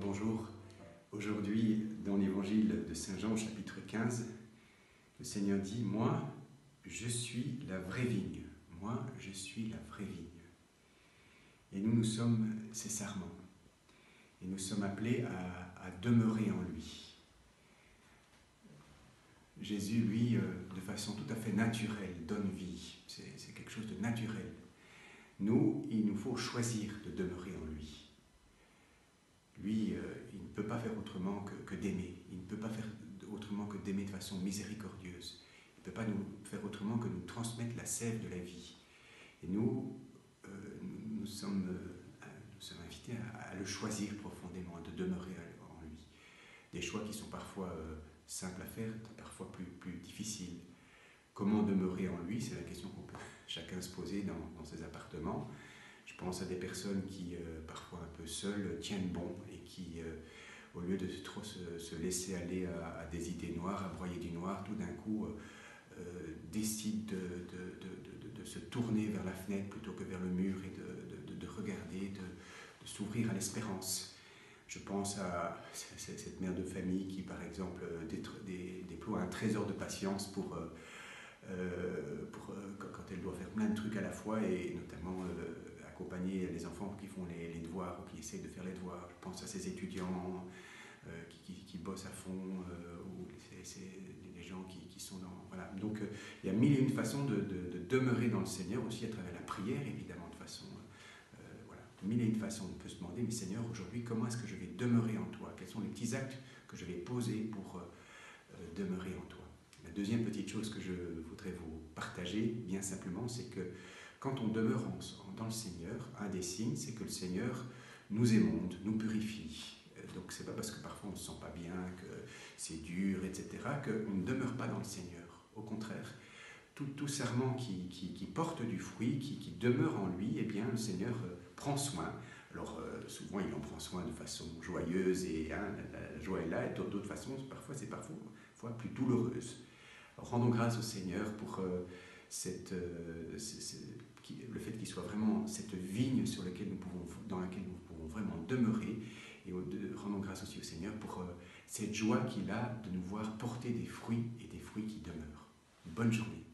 bonjour. Aujourd'hui, dans l'évangile de Saint Jean, chapitre 15, le Seigneur dit « Moi, je suis la vraie vigne. Moi, je suis la vraie vigne. » Et nous sommes ses sarments. Et nous sommes appelés à demeurer en lui. Jésus, lui, de façon tout à fait naturelle, donne vie. C'est quelque chose de naturel. Nous, il nous faut choisir de demeurer en lui. Lui, il ne peut pas faire autrement que d'aimer. Il ne peut pas faire autrement que d'aimer de façon miséricordieuse. Il ne peut pas nous faire autrement que nous transmettre la sève de la vie. Et nous sommes invités à le choisir profondément, de demeurer en lui. Des choix qui sont parfois simples à faire, parfois plus difficiles. Comment demeurer en lui? C'est la question qu'on peut chacun se poser dans ses appartements. Je pense à des personnes qui, parfois un peu seules, tiennent bon et qui, au lieu de trop se laisser aller à des idées noires, à broyer du noir, tout d'un coup décident de se tourner vers la fenêtre plutôt que vers le mur et de regarder, de s'ouvrir à l'espérance. Je pense à cette mère de famille qui, par exemple, déploie un trésor de patience quand elle doit faire plein de trucs à la fois et notamment accompagner les enfants qui font les devoirs ou qui essayent de faire les devoirs. Je pense à ces étudiants qui bossent à fond ou les gens qui sont dans... Voilà. Donc il y a mille et une façons de demeurer dans le Seigneur, aussi à travers la prière, évidemment, de façon... voilà, mille et une façons. On peut se demander, mais Seigneur, aujourd'hui, comment est-ce que je vais demeurer en toi? Quels sont les petits actes que je vais poser pour demeurer en toi? La deuxième petite chose que je voudrais vous partager, bien simplement, c'est que quand on demeure dans le Seigneur, un des signes, c'est que le Seigneur nous émonde, nous purifie. Donc c'est pas parce que parfois on ne se sent pas bien, que c'est dur, etc., qu'on ne demeure pas dans le Seigneur. Au contraire, tout serment qui porte du fruit, qui demeure en lui, eh bien le Seigneur prend soin. Alors souvent il en prend soin de façon joyeuse et la joie est là, et d'autres façons, c'est parfois plus douloureuse. Alors, rendons grâce au Seigneur pour le fait qu'il soit vraiment cette vigne dans laquelle nous pouvons vraiment demeurer, et rendons grâce aussi au Seigneur pour cette joie qu'il a de nous voir porter des fruits et des fruits qui demeurent. Bonne journée.